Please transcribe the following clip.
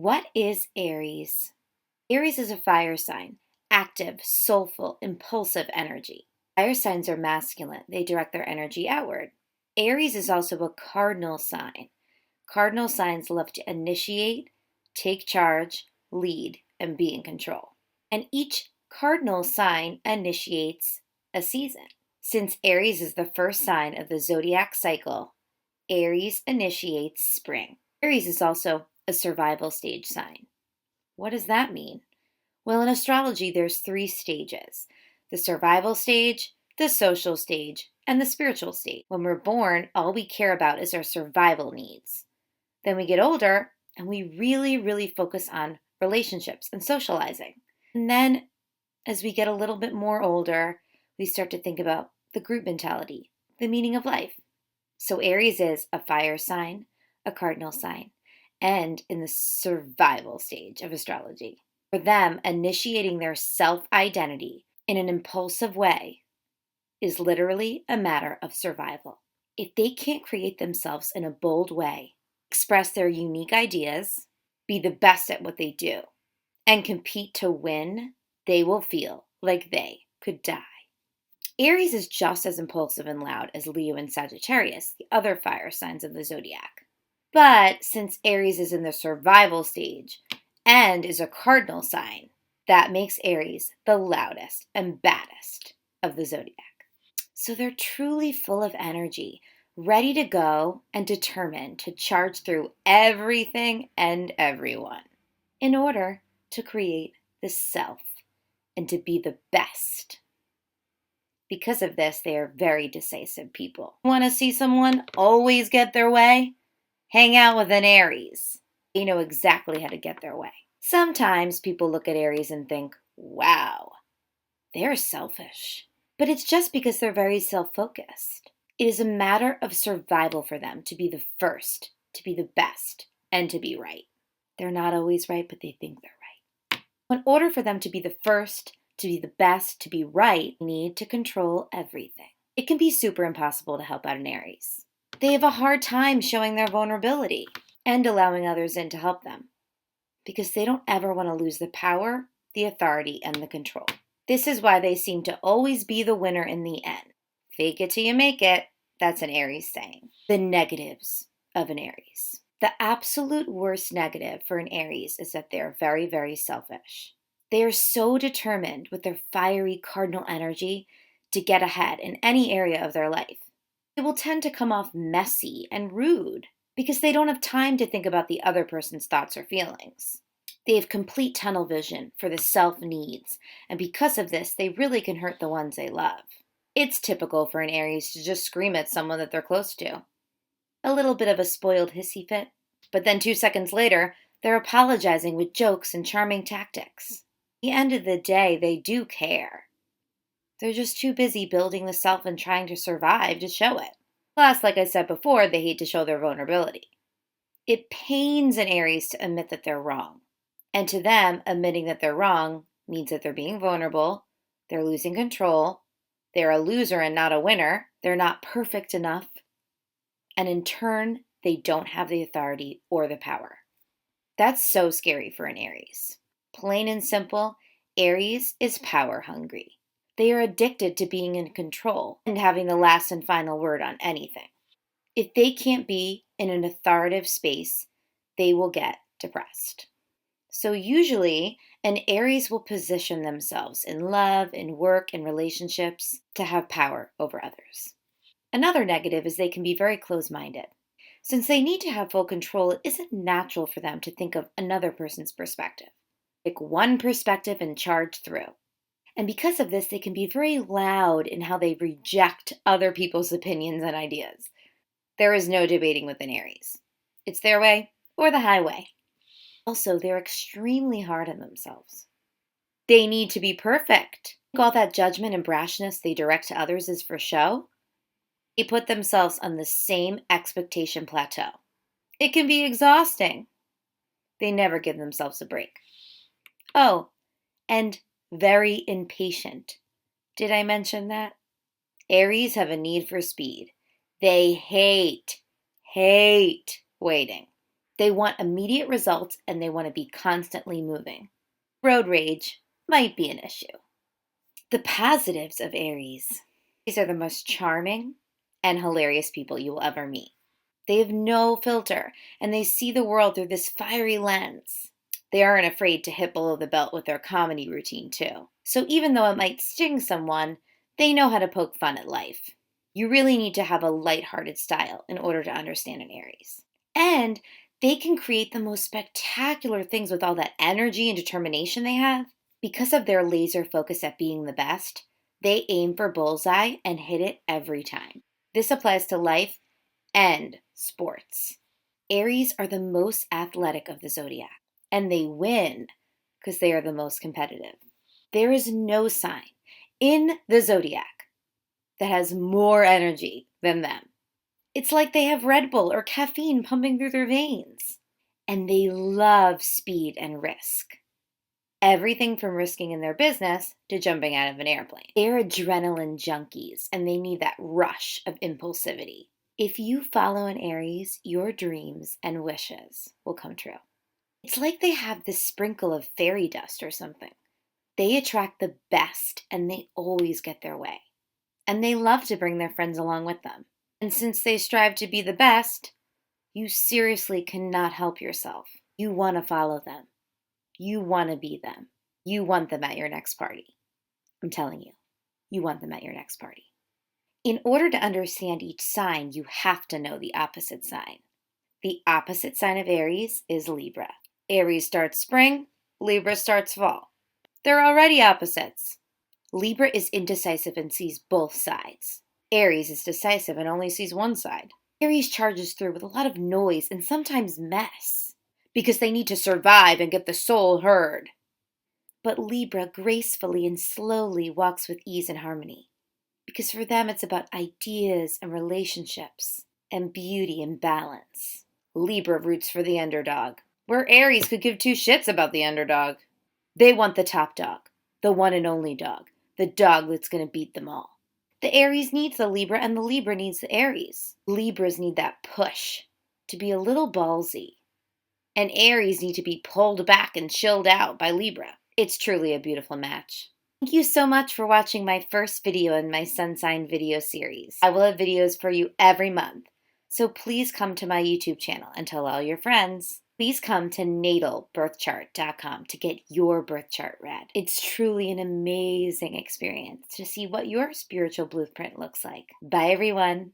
What is Aries? Aries is a fire sign, active, soulful, impulsive energy. Fire signs are masculine, they direct their energy outward. Aries is also a cardinal sign. Cardinal signs love to initiate, take charge, lead, and be in control. And each cardinal sign initiates a season. Since Aries is the first sign of the zodiac cycle, Aries initiates spring. Aries is also a survival stage sign. What does that mean? Well, in astrology, there's 3 stages: the survival stage, the social stage, and the spiritual stage. When we're born, all we care about is our survival needs. Then we get older and we really focus on relationships and socializing. And then as we get a little bit more older, we start to think about the group mentality, the meaning of life. So Aries is a fire sign, a cardinal sign, and in the survival stage of astrology. For them, initiating their self-identity in an impulsive way is literally a matter of survival. If they can't create themselves in a bold way, express their unique ideas, be the best at what they do, and compete to win, they will feel like they could die. Aries is just as impulsive and loud as Leo and Sagittarius, the other fire signs of the zodiac. But since Aries is in the survival stage and is a cardinal sign, that makes Aries the loudest and baddest of the zodiac. So they're truly full of energy, ready to go and determined to charge through everything and everyone in order to create the self and to be the best. Because of this, they are very decisive people. Want to see someone always get their way? Hang out with an Aries. They know exactly how to get their way. Sometimes people look at Aries and think, wow, they're selfish. But it's just because they're very self-focused. It is a matter of survival for them to be the first, to be the best, and to be right. They're not always right, but they think they're right. In order for them to be the first, to be the best, to be right, they need to control everything. It can be super impossible to help out an Aries. They have a hard time showing their vulnerability and allowing others in to help them because they don't ever want to lose the power, the authority, and the control. This is why they seem to always be the winner in the end. Fake it till you make it. That's an Aries saying. The negatives of an Aries. The absolute worst negative for an Aries is that they're very selfish. They are so determined with their fiery cardinal energy to get ahead in any area of their life. They will tend to come off messy and rude because they don't have time to think about the other person's thoughts or feelings. They have complete tunnel vision for the self needs, and because of this, they really can hurt the ones they love. It's typical for an Aries to just scream at someone that they're close to. A little bit of a spoiled hissy fit, but then 2 seconds later, they're apologizing with jokes and charming tactics. At the end of the day, they do care. They're just too busy building the self and trying to survive to show it. Plus, like I said before, they hate to show their vulnerability. It pains an Aries to admit that they're wrong. And to them, admitting that they're wrong means that they're being vulnerable, they're losing control, they're a loser and not a winner, they're not perfect enough, and in turn, they don't have the authority or the power. That's so scary for an Aries. Plain and simple, Aries is power hungry. They are addicted to being in control and having the last and final word on anything. If they can't be in an authoritative space, they will get depressed. So usually, an Aries will position themselves in love, in work, in relationships to have power over others. Another negative is they can be very close-minded. Since they need to have full control, it isn't natural for them to think of another person's perspective. Pick one perspective and charge through. And because of this, they can be very loud in how they reject other people's opinions and ideas. There is no debating with an Aries. It's their way or the highway. Also, they're extremely hard on themselves. They need to be perfect. All that judgment and brashness they direct to others is for show. They put themselves on the same expectation plateau. It can be exhausting. They never give themselves a break. Oh, and very impatient. Did I mention that? Aries have a need for speed. They hate waiting. They want immediate results and they want to be constantly moving. Road rage might be an issue. The positives of Aries. These are the most charming and hilarious people you will ever meet. They have no filter and they see the world through this fiery lens. They aren't afraid to hit below the belt with their comedy routine, too. So even though it might sting someone, they know how to poke fun at life. You really need to have a lighthearted style in order to understand an Aries. And they can create the most spectacular things with all that energy and determination they have. Because of their laser focus at being the best, they aim for bullseye and hit it every time. This applies to life and sports. Aries are the most athletic of the zodiac, and they win because they are the most competitive. There is no sign in the zodiac that has more energy than them. It's like they have Red Bull or caffeine pumping through their veins. And they love speed and risk. Everything from risking in their business to jumping out of an airplane. They're adrenaline junkies, and they need that rush of impulsivity. If you follow an Aries, your dreams and wishes will come true. It's like they have this sprinkle of fairy dust or something. They attract the best, and they always get their way. And they love to bring their friends along with them. And since they strive to be the best, you seriously cannot help yourself. You want to follow them. You want to be them. You want them at your next party. I'm telling you, you want them at your next party. In order to understand each sign, you have to know the opposite sign. The opposite sign of Aries is Libra. Aries starts spring, Libra starts fall. They're already opposites. Libra is indecisive and sees both sides. Aries is decisive and only sees one side. Aries charges through with a lot of noise and sometimes mess because they need to survive and get the soul heard. But Libra gracefully and slowly walks with ease and harmony because for them it's about ideas and relationships and beauty and balance. Libra roots for the underdog, where Aries could give two shits about the underdog. They want the top dog, the one and only dog, the dog that's going to beat them all. The Aries needs the Libra and the Libra needs the Aries. Libras need that push to be a little ballsy. And Aries need to be pulled back and chilled out by Libra. It's truly a beautiful match. Thank you so much for watching my first video in my sun sign video series. I will have videos for you every month. So please come to my YouTube channel and tell all your friends. Please come to natalbirthchart.com to get your birth chart read. It's truly an amazing experience to see what your spiritual blueprint looks like. Bye, everyone.